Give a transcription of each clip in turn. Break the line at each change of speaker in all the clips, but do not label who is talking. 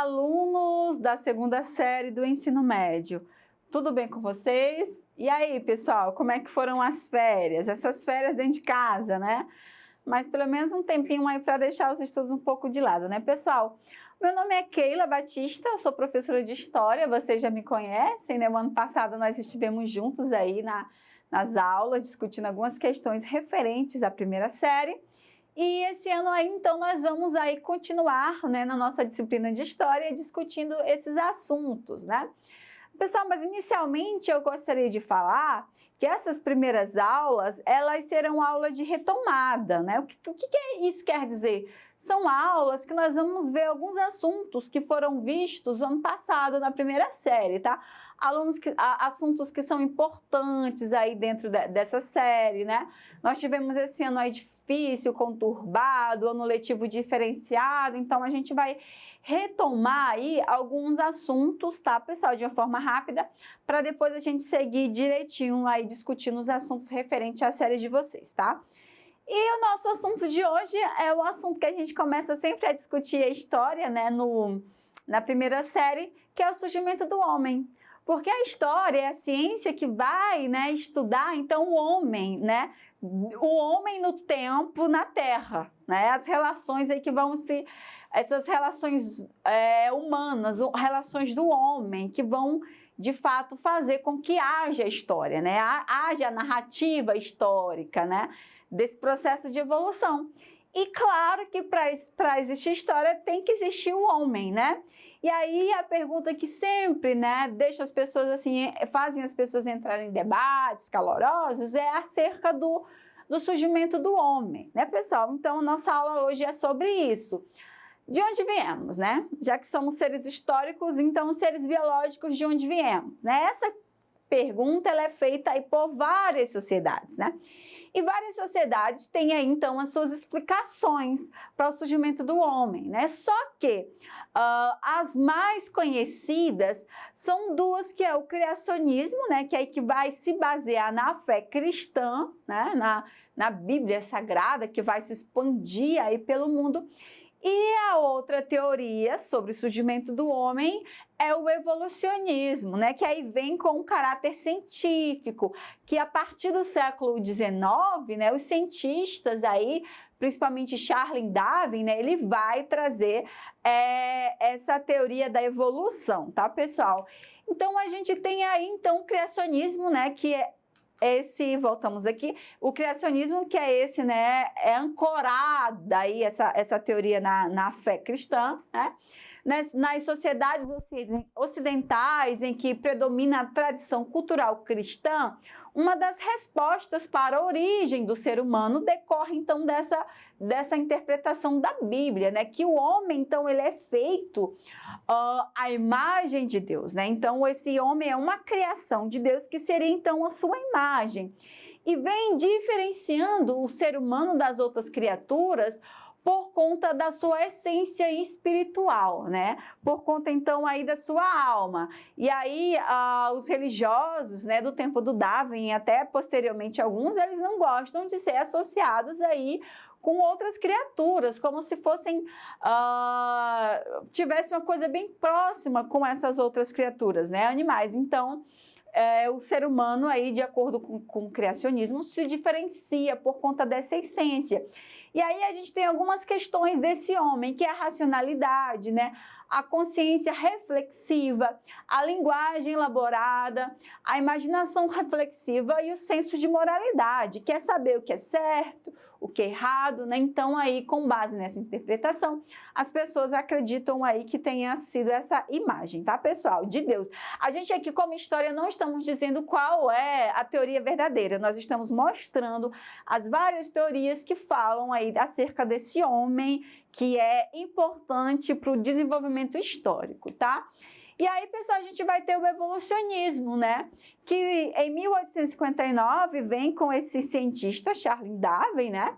alunos da segunda série do ensino médio. Tudo bem com vocês? E aí, pessoal, como é que foram as férias? Essas férias dentro de casa, né? Mas pelo menos um tempinho aí para deixar os estudos um pouco de lado, né, pessoal? Meu nome é Keila Batista, eu sou professora de História, vocês já me conhecem, né? O ano passado nós estivemos juntos aí nas aulas, discutindo algumas questões referentes à primeira série. E esse ano aí, então, nós vamos aí continuar, né, na nossa disciplina de História, discutindo esses assuntos, né? Pessoal, mas inicialmente eu gostaria de falar que essas primeiras aulas, elas serão aulas de retomada, né? O que isso quer dizer? São aulas que nós vamos ver alguns assuntos que foram vistos no ano passado na primeira série, tá? Assuntos que são importantes aí dentro dessa série, né? Nós tivemos esse ano aí difícil, conturbado, ano letivo diferenciado, então a gente vai retomar aí alguns assuntos, tá, pessoal, de uma forma rápida, para depois a gente seguir direitinho aí discutindo os assuntos referentes à série de vocês, tá? E o nosso assunto de hoje é o assunto que a gente começa sempre a discutir a história, né, na primeira série, que é o surgimento do homem. Porque a história é a ciência que vai, né, estudar, então, o homem, né, o homem no tempo, na Terra, né, as relações aí que vão se... essas relações humanas, relações do homem, que vão, de fato, fazer com que haja história, né? Haja narrativa histórica, né? Desse processo de evolução. E claro que para existir história tem que existir o homem, né? E aí a pergunta que sempre, né, deixa as pessoas assim, fazem as pessoas entrarem em debates calorosos é acerca do surgimento do homem, né, pessoal? Então, nossa aula hoje é sobre isso. De onde viemos, né? Já que somos seres históricos, então seres biológicos, de onde viemos, né? Essa pergunta ela é feita aí por várias sociedades, né? E várias sociedades têm aí, então, as suas explicações para o surgimento do homem, né? Só que as mais conhecidas são duas, que é o criacionismo, né? Que é aí que vai se basear na fé cristã, né? Na Bíblia Sagrada, que vai se expandir aí pelo mundo. E a outra teoria sobre o surgimento do homem é o evolucionismo, né? Que aí vem com um caráter científico, que a partir do século XIX, né, os cientistas aí, principalmente Charles Darwin, né, ele vai trazer essa teoria da evolução, tá, pessoal? Então, a gente tem aí, então, o criacionismo, né, que voltamos aqui, o criacionismo, que é esse, né, é ancorado aí essa teoria na fé cristã, né? Nas sociedades ocidentais em que predomina a tradição cultural cristã, uma das respostas para a origem do ser humano decorre, então, dessa interpretação da Bíblia, né? Que o homem, então, ele é feito à imagem de Deus, né? Então, esse homem é uma criação de Deus que seria, então, a sua imagem. E vem diferenciando o ser humano das outras criaturas por conta da sua essência espiritual, né? Por conta, então, aí da sua alma. E aí, os religiosos, né, do tempo do Darwin, até posteriormente alguns, eles não gostam de ser associados aí com outras criaturas, como se fossem, tivesse uma coisa bem próxima com essas outras criaturas, né, animais. Então, o ser humano aí, de acordo com o criacionismo, se diferencia por conta dessa essência. E aí a gente tem algumas questões desse homem, que é a racionalidade, né? A consciência reflexiva, a linguagem elaborada, a imaginação reflexiva e o senso de moralidade, que é saber o que é certo, o que é errado, né? Então, aí, com base nessa interpretação, as pessoas acreditam aí que tenha sido essa imagem, tá, pessoal? De Deus. A gente aqui, como história, não estamos dizendo qual é a teoria verdadeira, nós estamos mostrando as várias teorias que falam aí acerca desse homem, que é importante para o desenvolvimento histórico, tá? E aí, pessoal, a gente vai ter o evolucionismo, né? Que em 1859 vem com esse cientista, Charles Darwin, né?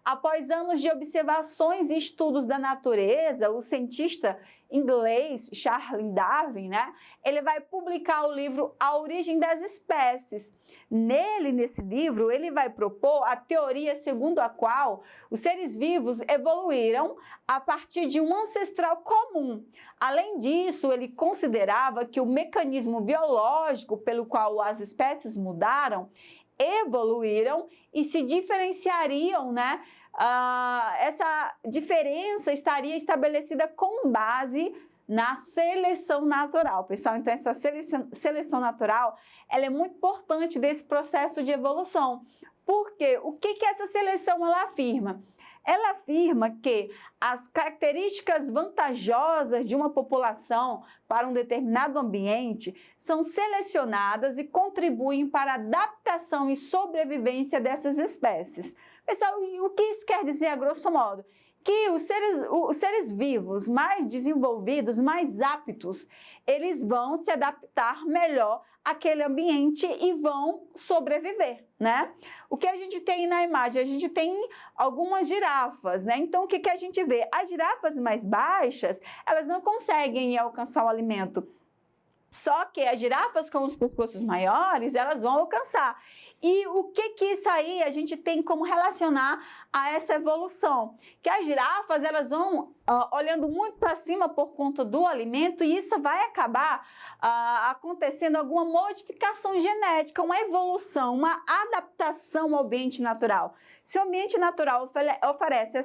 Após anos de observações e estudos da natureza, o cientista inglês Charles Darwin, né, ele vai publicar o livro A Origem das Espécies. Nesse livro, ele vai propor a teoria segundo a qual os seres vivos evoluíram a partir de um ancestral comum. Além disso, ele considerava que o mecanismo biológico pelo qual as espécies mudaram, evoluíram e se diferenciariam, né? Essa diferença estaria estabelecida com base na seleção natural, pessoal. Então, essa seleção natural, ela é muito importante desse processo de evolução. Porque o que essa seleção ela afirma? Ela afirma que as características vantajosas de uma população para um determinado ambiente são selecionadas e contribuem para a adaptação e sobrevivência dessas espécies. Pessoal, o que isso quer dizer a grosso modo? Que os seres vivos mais desenvolvidos, mais aptos, eles vão se adaptar melhor àquele ambiente e vão sobreviver, né? O que a gente tem na imagem? A gente tem algumas girafas, né? Então, o que a gente vê? As girafas mais baixas, elas não conseguem alcançar o alimento. Só que as girafas com os pescoços maiores, elas vão alcançar. E o que isso aí a gente tem como relacionar a essa evolução? Que as girafas, elas vão olhando muito para cima por conta do alimento e isso vai acabar acontecendo alguma modificação genética, uma evolução, uma adaptação ao ambiente natural. Se o ambiente natural oferece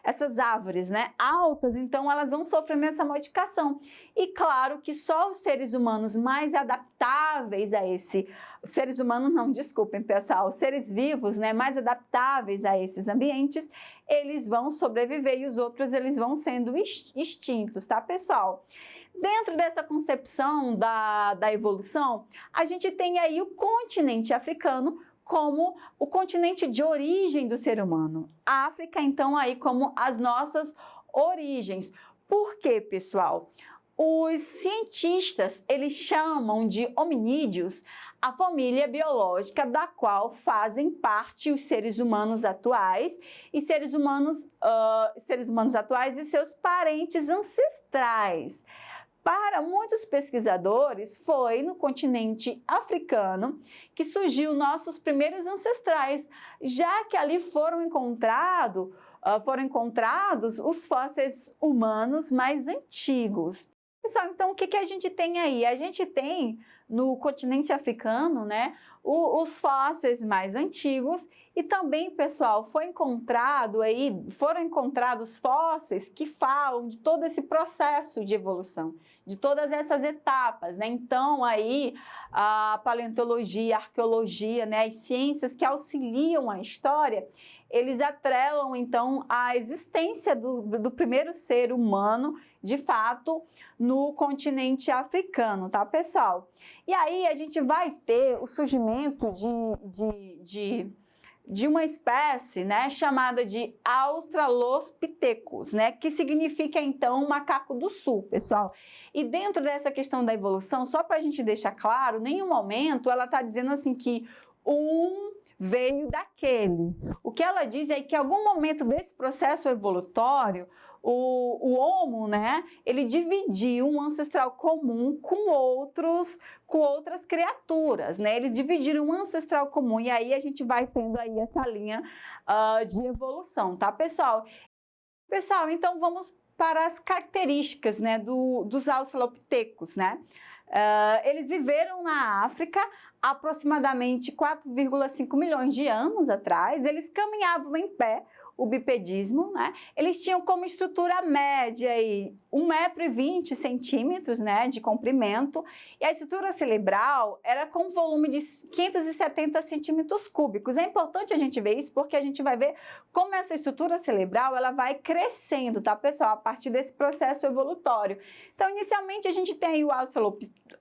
essas árvores, né, altas, então elas vão sofrendo essa modificação. E claro que só os seres humanos mais adaptáveis a os seres humanos não, desculpem pessoal, os seres vivos, né, mais adaptáveis a esses ambientes, eles vão sobreviver e os outros eles vão sendo extintos, tá pessoal? Dentro dessa concepção da evolução, a gente tem aí o continente africano como o continente de origem do ser humano. A África, então, aí como as nossas origens. Por quê, pessoal? Os cientistas, eles chamam de hominídeos a família biológica da qual fazem parte os seres humanos atuais e seres humanos atuais e seus parentes ancestrais. Para muitos pesquisadores, foi no continente africano que surgiu nossos primeiros ancestrais, já que ali foram encontrados os fósseis humanos mais antigos. Pessoal, então o que a gente tem aí? A gente tem no continente africano, né, os fósseis mais antigos e também, pessoal, foram encontrados fósseis que falam de todo esse processo de evolução, de todas essas etapas, né? Então, aí a paleontologia, a arqueologia, né, as ciências que auxiliam a história, eles atrelam, então, a existência do primeiro ser humano, de fato, no continente africano, tá, pessoal? E aí a gente vai ter o surgimento de uma espécie, né, chamada de Australopithecus, né, que significa, então, macaco do sul, pessoal. E dentro dessa questão da evolução, só para a gente deixar claro, em nenhum momento ela está dizendo assim que veio daquele. O que ela diz é que em algum momento desse processo evolutório, o Homo, né, ele dividiu um ancestral comum com outras criaturas, né? Eles dividiram um ancestral comum e aí a gente vai tendo aí essa linha de evolução, tá, pessoal? Pessoal, então vamos para as características, né, dos Australopithecus, né? Eles viveram na África aproximadamente 4,5 milhões de anos atrás, eles caminhavam em pé, o bipedismo, né? Eles tinham como estrutura média aí 1,20 m, né, de comprimento, e a estrutura cerebral era com volume de 570 centímetros cúbicos. É importante a gente ver isso porque a gente vai ver como essa estrutura cerebral ela vai crescendo, tá, pessoal, a partir desse processo evolutório. Então, inicialmente a gente tem o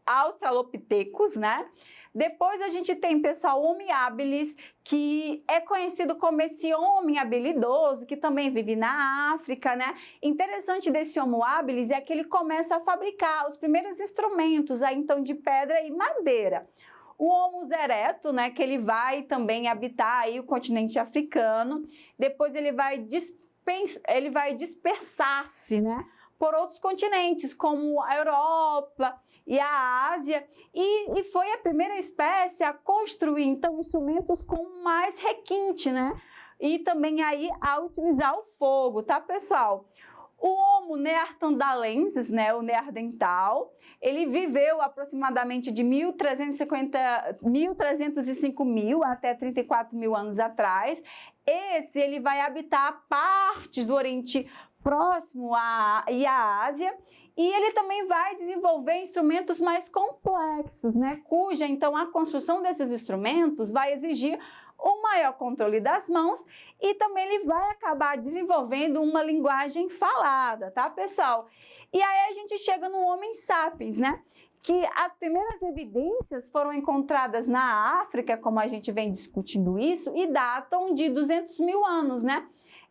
Australopithecus, né? Depois a gente tem, pessoal, o Homo habilis, que é conhecido como esse homem habilidoso, que também vive na África, né? Interessante desse Homo habilis é que ele começa a fabricar os primeiros instrumentos, aí, então, de pedra e madeira. O Homo erectus, né, que ele vai também habitar aí o continente africano. Depois ele vai dispersar-se, né, por outros continentes, como a Europa e a Ásia, e foi a primeira espécie a construir, então, instrumentos com mais requinte, né? E também aí a utilizar o fogo, tá, pessoal? O Homo neanderthalensis, né, o neandertal, ele viveu aproximadamente de 1.305.000 até 34.000 anos atrás. Ele vai habitar partes do Oriente Próximo e à Ásia, e ele também vai desenvolver instrumentos mais complexos, né, cuja, então, a construção desses instrumentos vai exigir um maior controle das mãos e também ele vai acabar desenvolvendo uma linguagem falada, tá, pessoal? E aí a gente chega no Homo sapiens, né? Que as primeiras evidências foram encontradas na África, como a gente vem discutindo isso, e datam de 200.000 anos, né?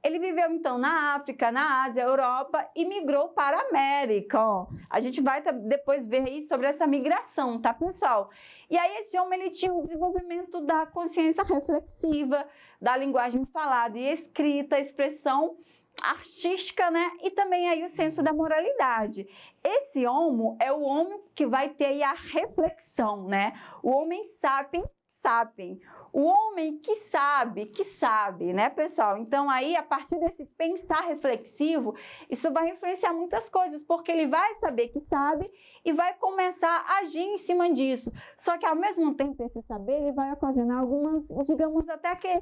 Ele viveu, então, na África, na Ásia, Europa e migrou para a América, ó. A gente vai depois ver aí sobre essa migração, tá, pessoal? E aí esse homem, ele tinha um desenvolvimento da consciência reflexiva, da linguagem falada e escrita, expressão artística, né? E também aí o senso da moralidade. Esse homo é o homo que vai ter aí a reflexão, né? O homem sapiens, o homem que sabe, né, pessoal? Então, aí, a partir desse pensar reflexivo, isso vai influenciar muitas coisas, porque ele vai saber que sabe e vai começar a agir em cima disso. Só que, ao mesmo tempo, esse saber, ele vai ocasionar algumas, digamos, até que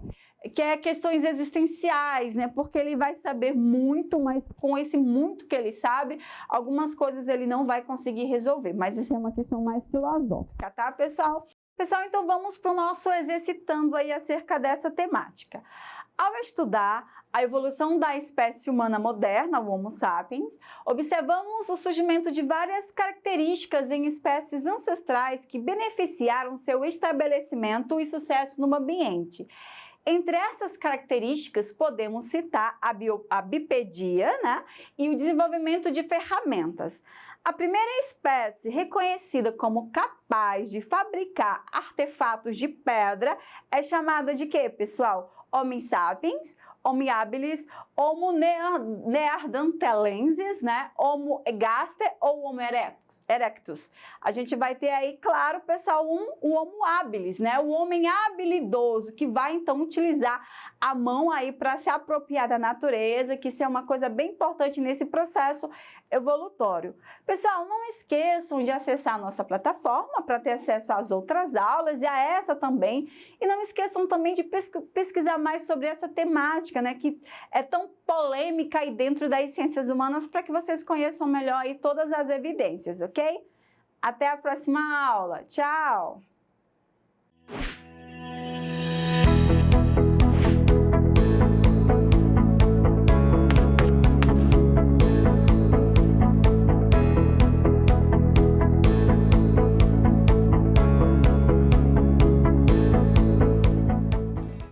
é questões existenciais, né? Porque ele vai saber muito, mas com esse muito que ele sabe, algumas coisas ele não vai conseguir resolver. Mas isso é uma questão mais filosófica, tá, pessoal? Pessoal, então vamos para o nosso exercitando aí acerca dessa temática. Ao estudar a evolução da espécie humana moderna, o Homo sapiens, observamos o surgimento de várias características em espécies ancestrais que beneficiaram seu estabelecimento e sucesso no ambiente. Entre essas características, podemos citar a bipedia, né, e o desenvolvimento de ferramentas. A primeira espécie reconhecida como capaz de fabricar artefatos de pedra é chamada de quê, pessoal? Homo sapiens, Homo habilis, Homo neanderthalensis, né? Homo ergaster ou Homo erectus. A gente vai ter aí, claro, pessoal, o Homo habilis, né? O homem habilidoso, que vai então utilizar a mão aí para se apropriar da natureza, que isso é uma coisa bem importante nesse processo evolutório. Pessoal, não esqueçam de acessar a nossa plataforma para ter acesso às outras aulas e a essa também. E não esqueçam também de pesquisar mais sobre essa temática, né, que é tão polêmica aí dentro das ciências humanas, para que vocês conheçam melhor aí todas as evidências, ok? Até a próxima aula. Tchau!